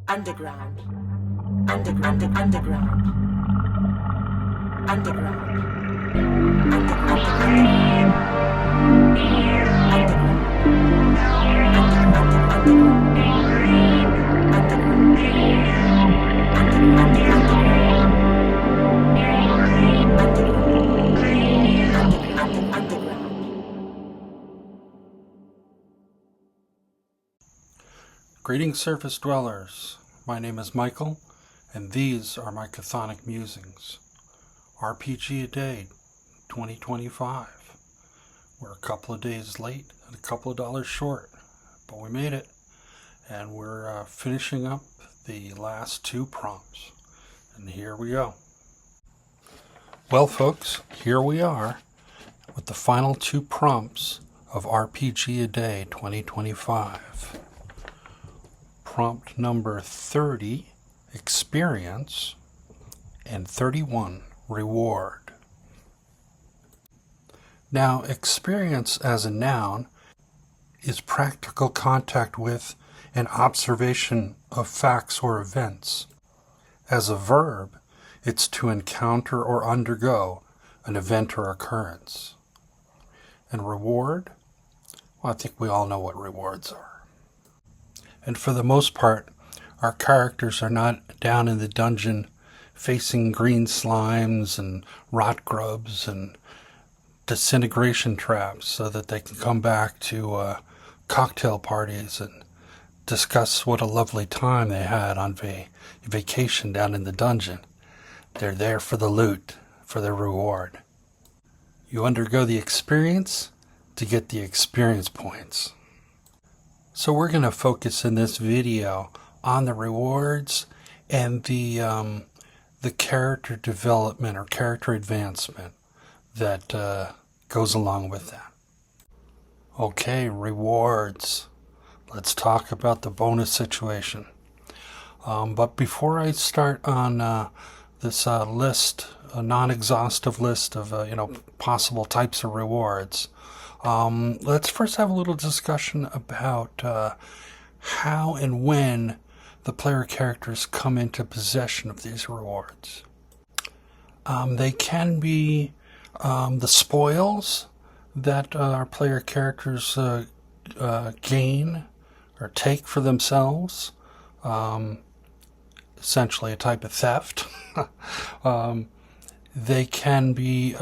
underground, underground, underground, underground, Greetings, surface dwellers. My name is Michael, and these are my chthonic musings. RPG a day, 2025. We're a couple of days late and a couple of dollars short, but we made it, and we're finishing up the last two prompts. And here we go. Well, folks, here we are with the final two prompts of RPG a day, 2025. Prompt number 30, experience, and 31, reward. Now, experience as a noun is practical contact with and observation of facts or events. As a verb, it's to encounter or undergo an event or occurrence. And reward? Well, I think we all know what rewards are. And for the most part, our characters are not down in the dungeon facing green slimes and rot grubs and disintegration traps so that they can come back to cocktail parties and discuss what a lovely time they had on vacation down in the dungeon. They're there for the loot, for the reward. You undergo the experience to get the experience points. So we're going to focus in this video on the rewards and the character development or character advancement that goes along with that. Okay, rewards. Let's talk about the bonus situation. But before I start on this list, a non-exhaustive list of possible types of rewards, let's first have a little discussion about how and when the player characters come into possession of these rewards. They can be the spoils that our player characters gain or take for themselves, essentially a type of theft. They can be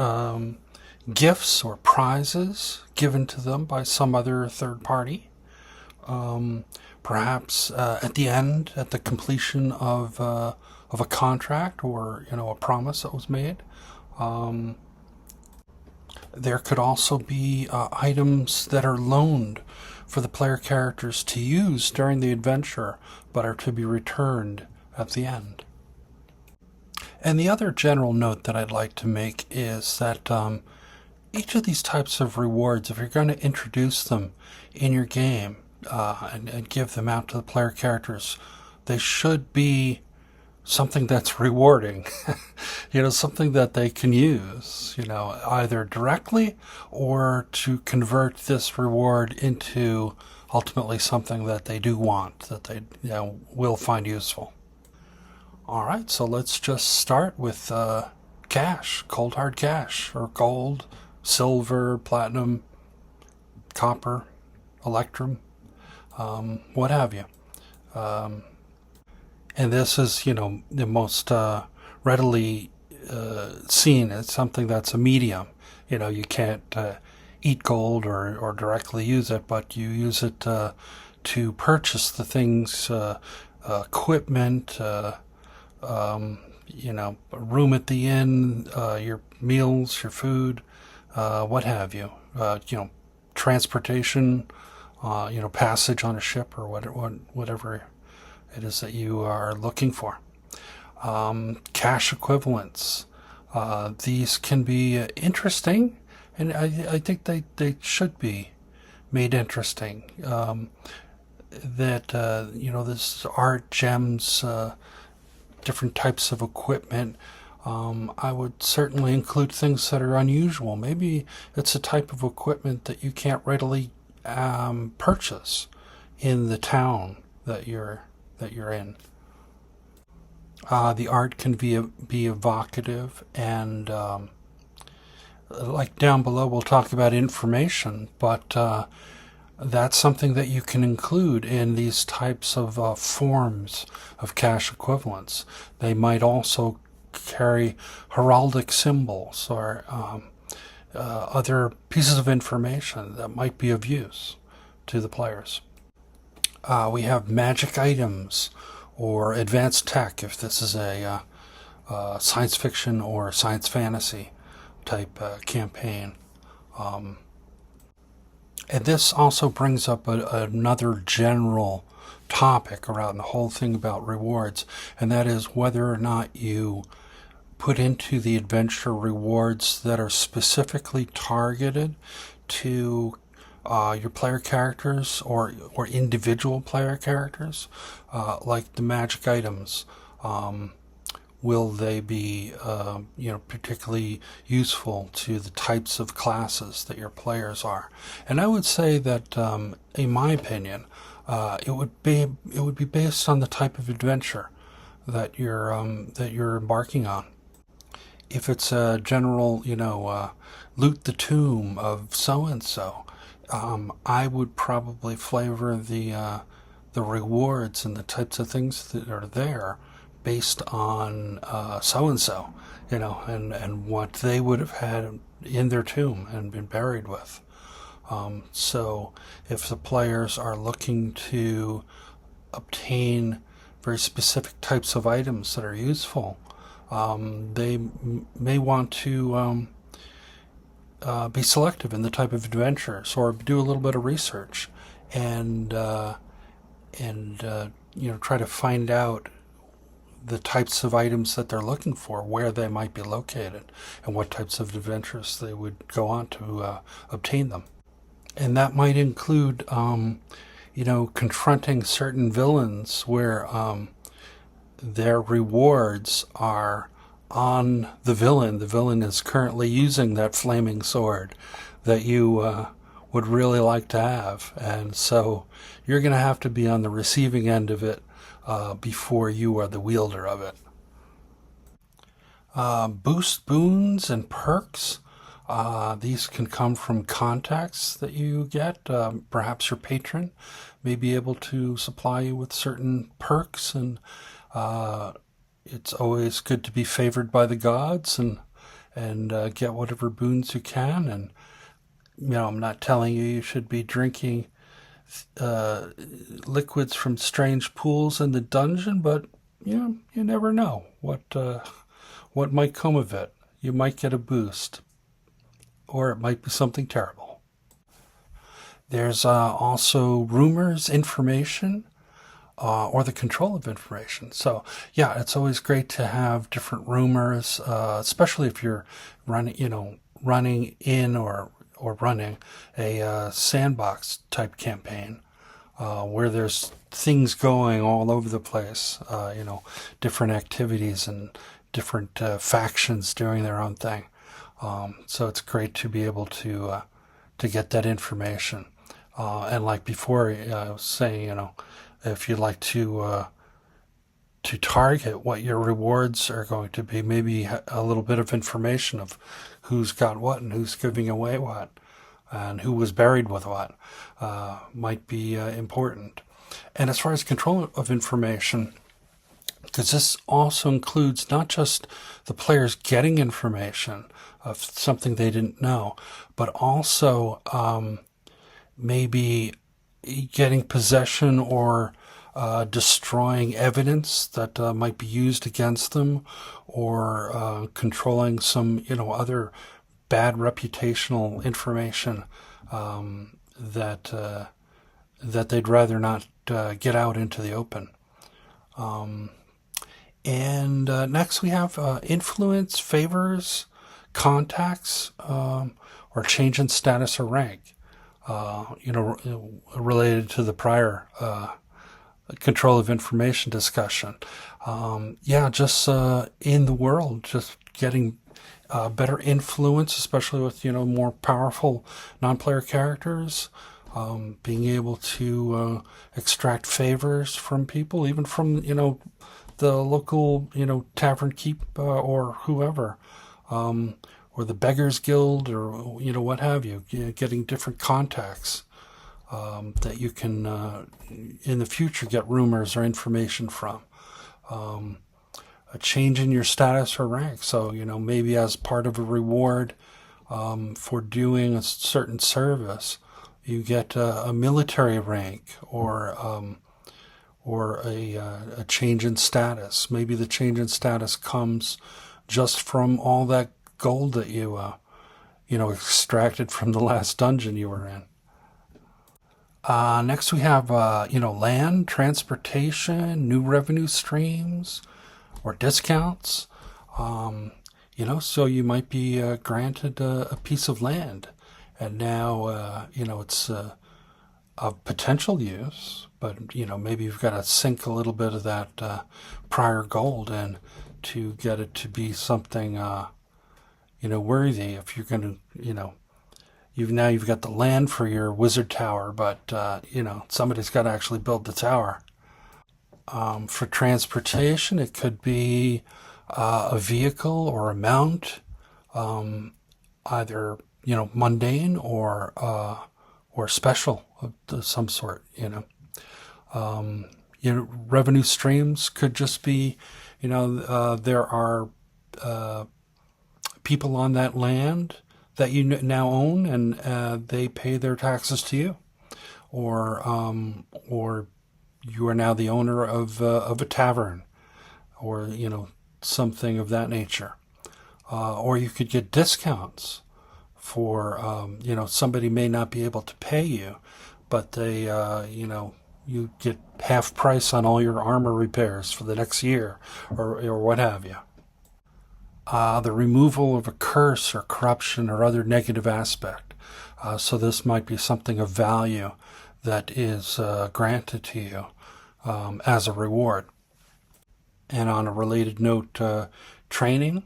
gifts or prizes given to them by some other third party. Perhaps at the end, at the completion of a contract or a promise that was made. There could also be items that are loaned for the player characters to use during the adventure, but are to be returned at the end. And the other general note that I'd like to make is that each of these types of rewards, if you're going to introduce them in your game and give them out to the player characters, they should be something that's rewarding, something that they can use, either directly or to convert this reward into ultimately something that they do want, that they will find useful. All right, so let's just start with cash, cold hard cash, or gold, silver, platinum, copper, electrum, what have you. And this is, the most readily seen as something that's a medium. You can't eat gold or directly use it, but you use it to purchase the things, equipment, room at the inn, your meals, your food, what have you. Transportation, passage on a ship or whatever it is that you are looking for. Cash equivalents. These can be interesting, and I think they should be made interesting. This art, gems, different types of equipment. I would certainly include things that are unusual. Maybe it's a type of equipment that you can't readily purchase in the town that you're in. The art can be evocative, and like down below, we'll talk about information, but that's something that you can include in these types of forms of cash equivalents. They might also carry heraldic symbols or other pieces of information that might be of use to the players. We have magic items or advanced tech if this is a science fiction or science fantasy type campaign. And this also brings up another general topic around the whole thing about rewards, and that is whether or not you put into the adventure rewards that are specifically targeted to your player characters or individual player characters, like the magic items. Will they be particularly useful to the types of classes that your players are? And I would say that, in my opinion, it would be based on the type of adventure that you're embarking on. If it's a general, loot the tomb of so and so, I would probably flavor the rewards and the types of things that are there based on so and so, and what they would have had in their tomb and been buried with. So if the players are looking to obtain very specific types of items that are useful, they may want to be selective in the type of adventures, or do a little bit of research, and try to find out the types of items that they're looking for, where they might be located, and what types of adventures they would go on to obtain them. And that might include, confronting certain villains where their rewards are on the villain. The villain is currently using that flaming sword that you would really like to have. And so you're going to have to be on the receiving end of it before you are the wielder of it. Boost boons and perks. These can come from contacts that you get. Perhaps your patron may be able to supply you with certain perks, and it's always good to be favored by the gods and get whatever boons you can. And I'm not telling you should be drinking liquids from strange pools in the dungeon, but you never know what might come of it. You might get a boost, or it might be something terrible. There's also rumors, information, or the control of information. So yeah, it's always great to have different rumors, especially if you're running in or running a sandbox type campaign, where there's things going all over the place, different activities and different factions doing their own thing. So it's great to be able to get that information. And like before, I was saying, if you'd like to target what your rewards are going to be, maybe a little bit of information of who's got what and who's giving away what and who was buried with what might be important. And as far as control of information, because this also includes not just the players getting information of something they didn't know, but also maybe getting possession or destroying evidence that might be used against them, or controlling some other bad reputational information that they'd rather not get out into the open. And next we have influence, favors, contacts, or change in status or rank. Related to the prior control of information discussion. Just in the world, just getting better influence, especially with more powerful non-player characters. Being able to extract favors from people, even from the local, tavern keep or whoever, or the Beggars Guild, or what have you. Getting different contacts that you can in the future get rumors or information from. A change in your status or rank. So maybe as part of a reward for doing a certain service, you get a military rank or a change in status. Maybe the change in status comes just from all that gold that you extracted from the last dungeon you were in. Next we have land, transportation, new revenue streams, or discounts. So you might be granted a piece of land, and now it's of potential use, but maybe you've got to sink a little bit of that prior gold in to get it to be something worthy. If you're going to you've got the land for your wizard tower, but somebody's got to actually build the tower. For transportation, it could be a vehicle or a mount, either mundane or special of some sort. Revenue streams could just be, there are people on that land that you now own, and they pay their taxes to you, or you are now the owner of a tavern, or something of that nature, or you could get discounts for somebody may not be able to pay you, but they you get half price on all your armor repairs for the next year, or what have you. The removal of a curse or corruption or other negative aspect. So this might be something of value that is granted to you as a reward. And on a related note, training,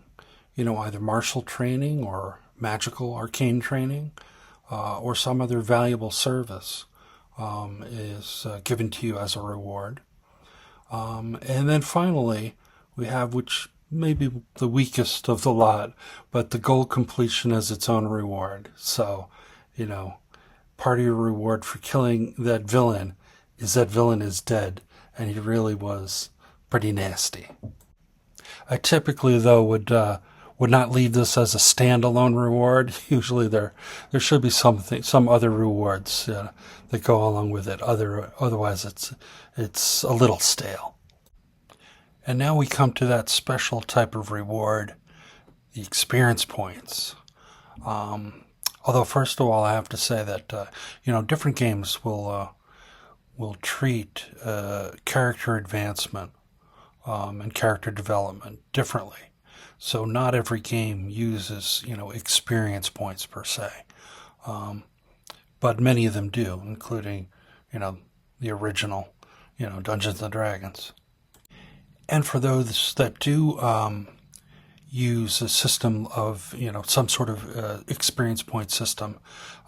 either martial training or magical arcane training, or some other valuable service is given to you as a reward. And then finally, we have, which maybe the weakest of the lot, but the goal completion as its own reward. So, part of your reward for killing that villain is dead, and he really was pretty nasty. I typically, though, would not leave this as a standalone reward. Usually there should be some other rewards that go along with it. Otherwise it's a little stale. And now we come to that special type of reward, the experience points. Although first of all, I have to say that different games will treat character advancement and character development differently. So not every game uses experience points per se, but many of them do, including the original Dungeons and Dragons. And for those that do use a system of, some sort of experience point system,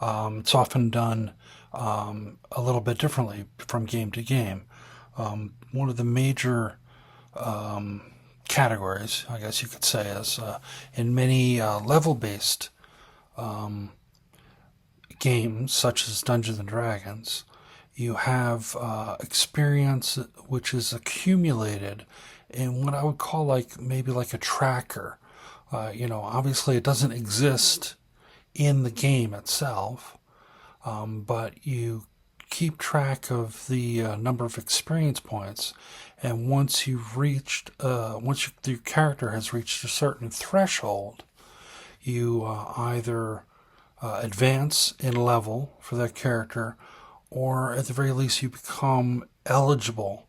it's often done a little bit differently from game to game. One of the major categories, I guess you could say, is in many level-based games, such as Dungeons and Dragons, you have experience which is accumulated in what I would call maybe like a tracker. Obviously it doesn't exist in the game itself, but you keep track of the number of experience points, and once your character has reached a certain threshold, you either advance in level for that character, or at the very least you become eligible,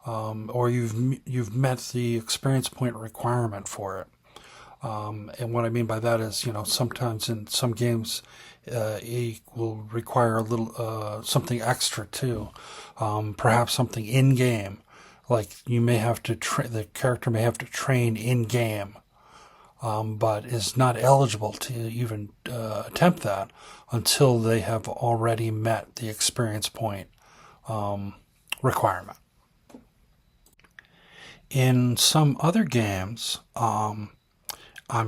or you've met the experience point requirement for it. And what I mean by that is, sometimes in some games it will require a little something extra too, perhaps something in game, like you may have to the character may have to train in game, but is not eligible to even attempt that until they have already met the experience point requirement. In some other games, I'm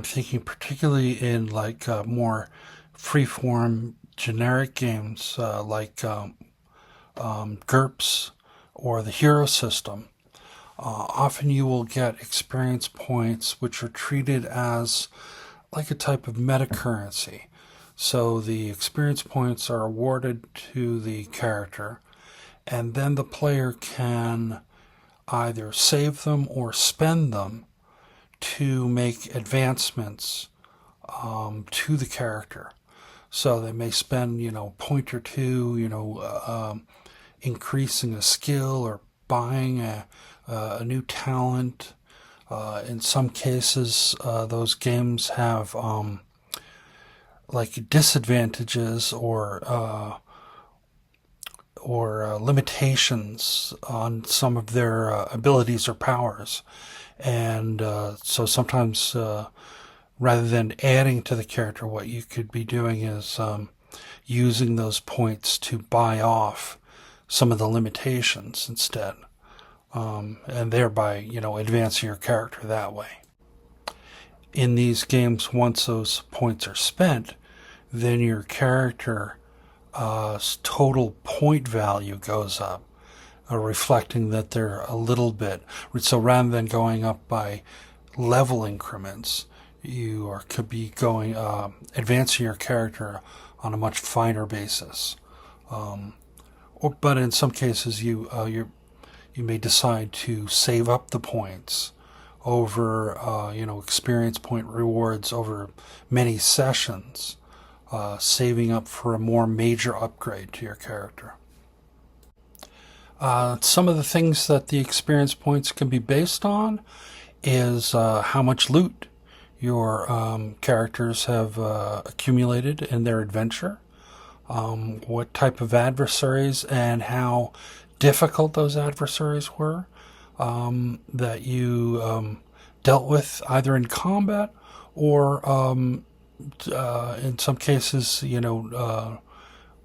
thinking particularly in like more freeform generic games like GURPS or the hero system. Often you will get experience points which are treated as like a type of metacurrency. So the experience points are awarded to the character, and then the player can either save them or spend them to make advancements to the character. So they may spend, a point or two, increasing a skill or buying a new talent. In some cases, those games have like disadvantages or limitations on some of their abilities or powers. And so sometimes rather than adding to the character, what you could be doing is using those points to buy off some of the limitations instead, and thereby, advancing your character that way. In these games, once those points are spent, then your character total point value goes up, reflecting that they're a little bit. So rather than going up by level increments, could be going advancing your character on a much finer basis. But in some cases, you may decide to save up the points over experience point rewards over many sessions, saving up for a more major upgrade to your character. Some of the things that the experience points can be based on is how much loot your characters have accumulated in their adventure, what type of adversaries and how difficult those adversaries were that you dealt with either in combat or in some cases,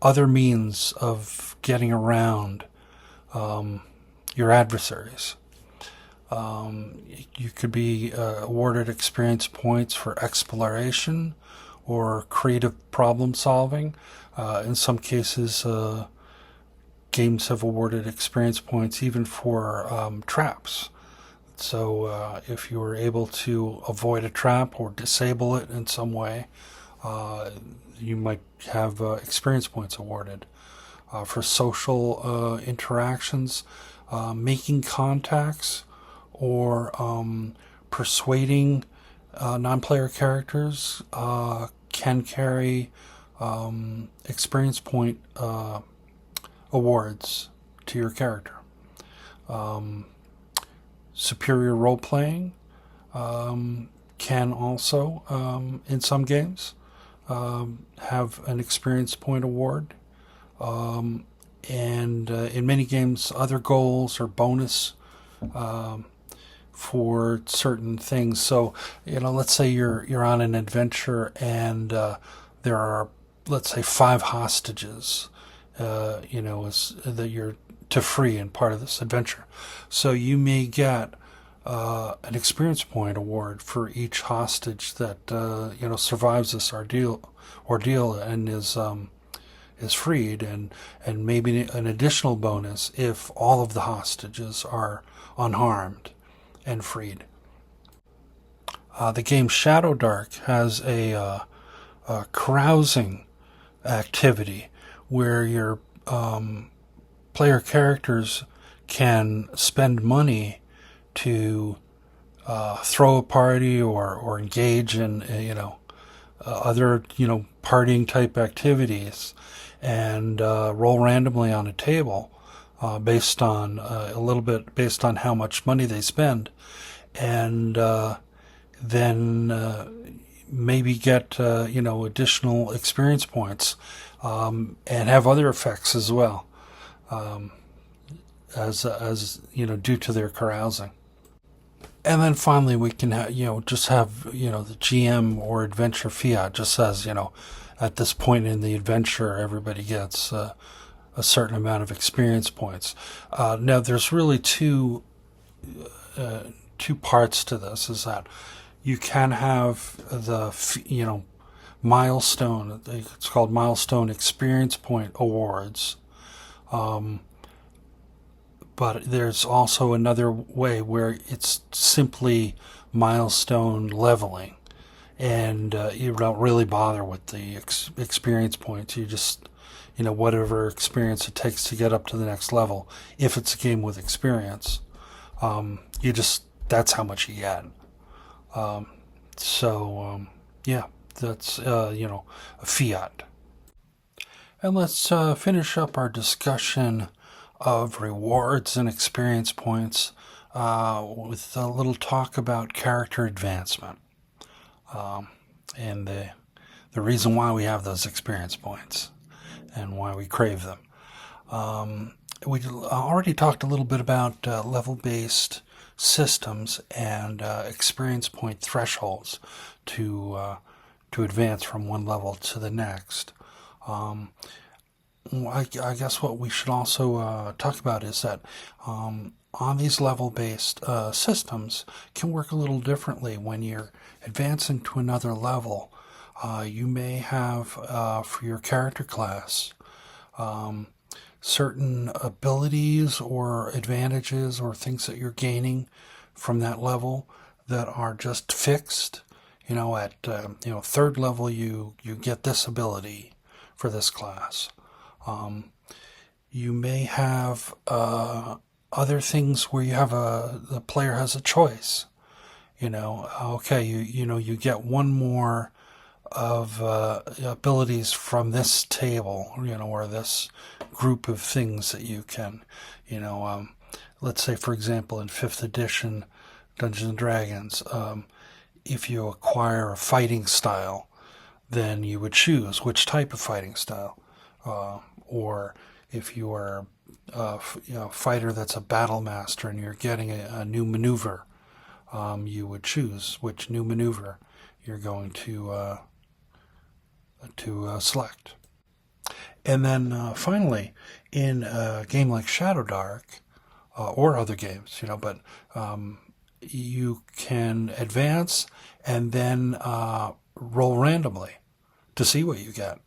other means of getting around your adversaries. You could be awarded experience points for exploration or creative problem solving. In some cases, games have awarded experience points even for traps. So if you were able to avoid a trap or disable it in some way, you might have experience points awarded. For social interactions, making contacts, or persuading non-player characters can carry experience point awards to your character. Superior role-playing can also, in some games, have an experience point award. And in many games, other goals or bonus for certain things. So, let's say you're on an adventure and there are, let's say, 5 hostages, that you're to free in part of this adventure. So you may get an experience point award for each hostage that survives this ordeal and is freed, and maybe an additional bonus if all of the hostages are unharmed and freed. The game Shadow Dark has a carousing activity where your player characters can spend money to throw a party or engage in other partying type activities, and roll randomly on a table based on a little bit based on how much money they spend, and then maybe get additional experience points, and have other effects as well, as due to their carousing. And then finally, we can just have the GM or adventure fiat just says at this point in the adventure everybody gets a certain amount of experience points. Now there's really two two parts to this. Is that you can have the milestone. It's called milestone experience point awards. But there's also another way where it's simply milestone leveling, and you don't really bother with the experience points. You just, whatever experience it takes to get up to the next level. If it's a game with experience, that's how much you get. Yeah, that's a fiat. And let's finish up our discussion of rewards and experience points with a little talk about character advancement and the reason why we have those experience points and why we crave them. We already talked a little bit about level-based systems and experience point thresholds to advance from one level to the next. I guess what we should also talk about is that on these level-based systems can work a little differently. When you're advancing to another level, you may have for your character class certain abilities or advantages or things that you're gaining from that level that are just fixed. At third level you get this ability for this class. You may have other things where the player has a choice. You get one more of abilities from this table, or this group of things that you can, let's say, for example, in 5th edition Dungeons and Dragons, if you acquire a fighting style, then you would choose which type of fighting style. Or if you are a fighter that's a battle master and you're getting a new maneuver, you would choose which new maneuver you're going to select. And then finally, in a game like Shadow Dark or other games, but you can advance and then roll randomly to see what you get.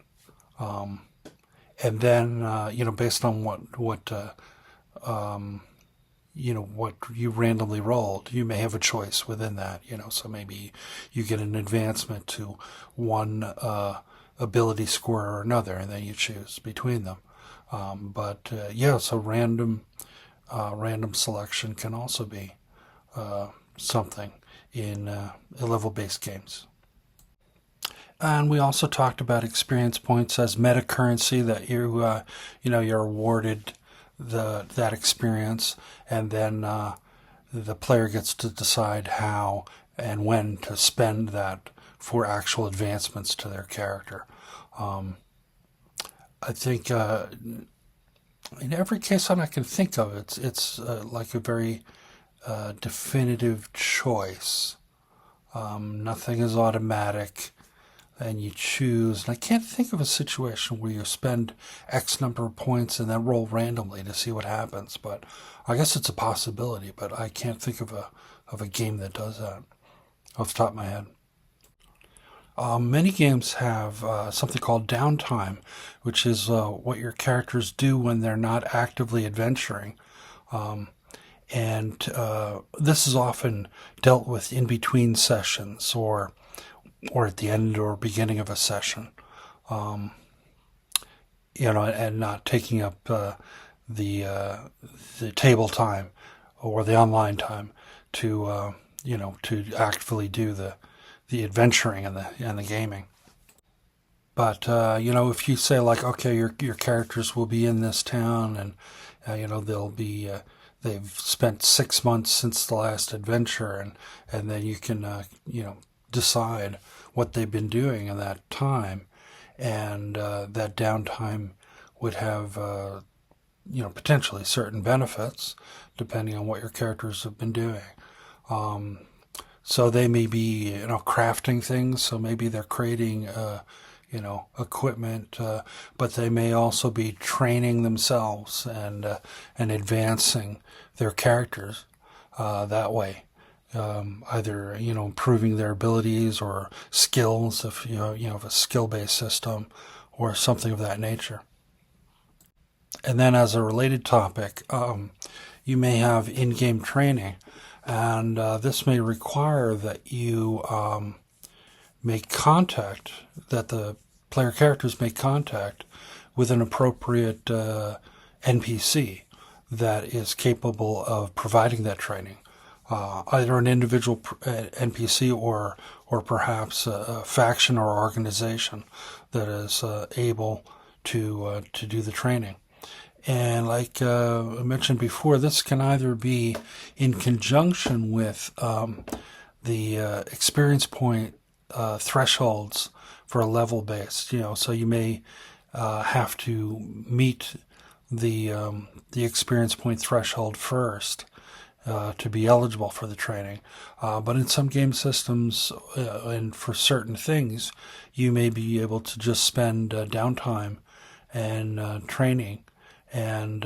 And then, based on what you randomly rolled, you may have a choice within that. So maybe you get an advancement to one ability score or another, and then you choose between them. So random selection can also be something in level-based games. And we also talked about experience points as meta currency, that you're awarded that experience, and then the player gets to decide how and when to spend that for actual advancements to their character. I think in every case that I can think of, it's like a very definitive choice. Nothing is automatic. And you choose, and I can't think of a situation where you spend X number of points and then roll randomly to see what happens, but I guess it's a possibility, but I can't think of a game that does that off the top of my head. Many games have something called downtime, which is what your characters do when they're not actively adventuring. And this is often dealt with in between sessions or at the end or beginning of a session, and not taking up the table time or the online time to actively do the adventuring and the gaming. But if you say like, okay, your characters will be in this town, and they'll be they've spent 6 months since the last adventure, and then you can decide what they've been doing in that time, and that downtime would have potentially certain benefits depending on what your characters have been doing. So they may be crafting things, so maybe they're creating equipment, but they may also be training themselves and advancing their characters. that way. Either improving their abilities or skills, if if a skill-based system or something of that nature. And then, as a related topic, you may have in-game training, and this may require that you make contact, that the player characters make contact with an appropriate NPC that is capable of providing that training. Either an individual NPC or perhaps a faction or organization that is able to do the training. And like I mentioned before, this can either be in conjunction with the experience point thresholds for a level based. So you may have to meet the experience point threshold first to be eligible for the training. But in some game systems and for certain things, you may be able to just spend downtime and training and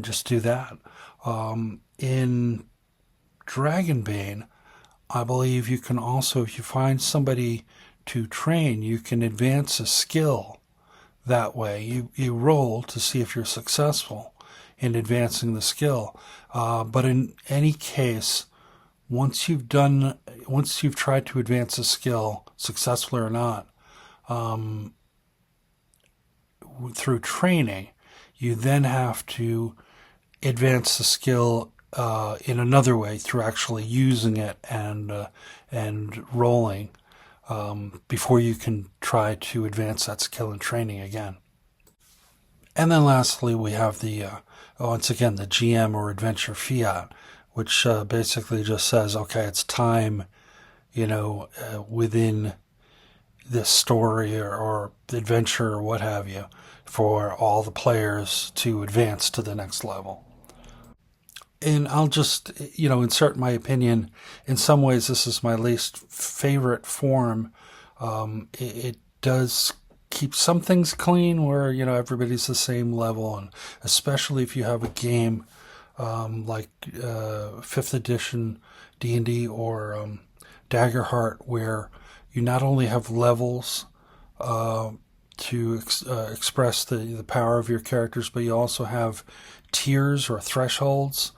just do that. In Dragonbane, I believe you can also, if you find somebody to train, you can advance a skill that way. You roll to see if you're successful in advancing the skill. But in any case, once you've tried to advance a skill, successfully or not, through training, you then have to advance the skill in another way through actually using it and rolling before you can try to advance that skill in training again. And then lastly, we have once again, the GM or adventure fiat, which basically just says, okay, it's time, within this story or adventure or what have you, for all the players to advance to the next level. And I'll just, insert my opinion. In some ways, this is my least favorite form. It does keep some things clean where, everybody's the same level. And especially if you have a game like 5th edition D&D or Daggerheart, where you not only have levels to express the power of your characters, but you also have tiers or thresholds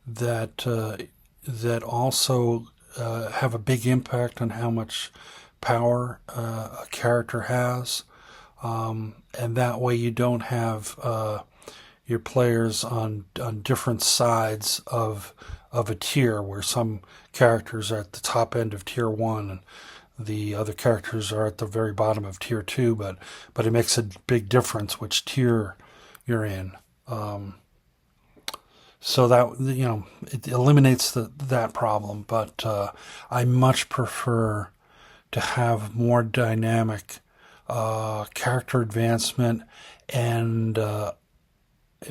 that also have a big impact on how much power a character has, and that way you don't have your players on different sides of a tier, where some characters are at the top end of tier 1 and the other characters are at the very bottom of tier 2, but it makes a big difference which tier you're in. So that, it eliminates that problem, but I much prefer to have more dynamic character advancement, and in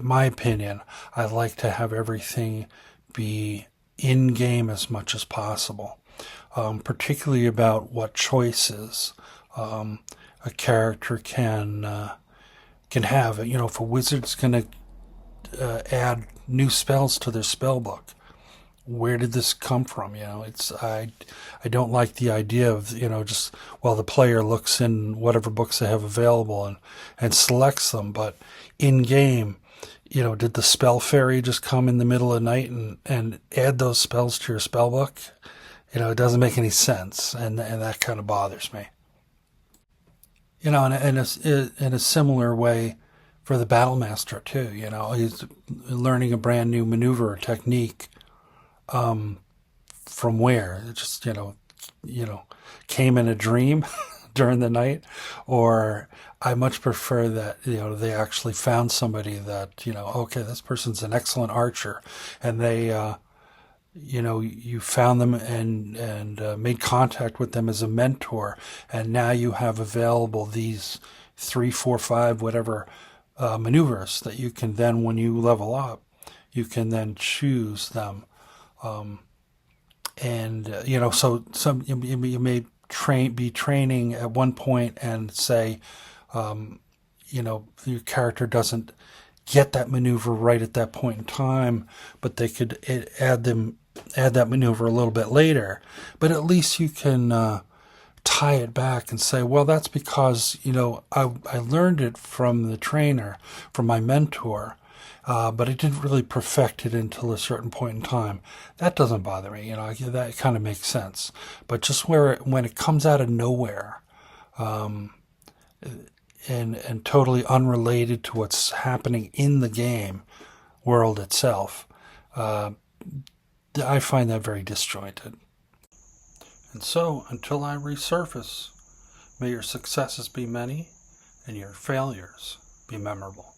my opinion, I like to have everything be in-game as much as possible, particularly about what choices a character can have. If a wizard's going to add new spells to their spell book, where did this come from? I don't like the idea of just the player looks in whatever books they have available and selects them, but in game, did the spell fairy just come in the middle of the night and add those spells to your spell book? It doesn't make any sense, and that kind of bothers me. In a similar way for the battle master too. He's learning a brand new maneuver or technique. From where? It just came in a dream during the night, or I much prefer that they actually found somebody that okay, this person's an excellent archer, and they you found them and made contact with them as a mentor, and now you have available these 3, 4, 5, whatever maneuvers that you can then, when you level up, you can then choose them. So you may be training at one point and say, your character doesn't get that maneuver right at that point in time, but they could add that maneuver a little bit later. But at least you can tie it back and say, well, that's because, I learned it from the trainer, from my mentor, but I didn't really perfect it until a certain point in time. That doesn't bother me, that kind of makes sense. But just when it comes out of nowhere, and totally unrelated to what's happening in the game world itself, I find that very disjointed. And so, until I resurface, may your successes be many and your failures be memorable.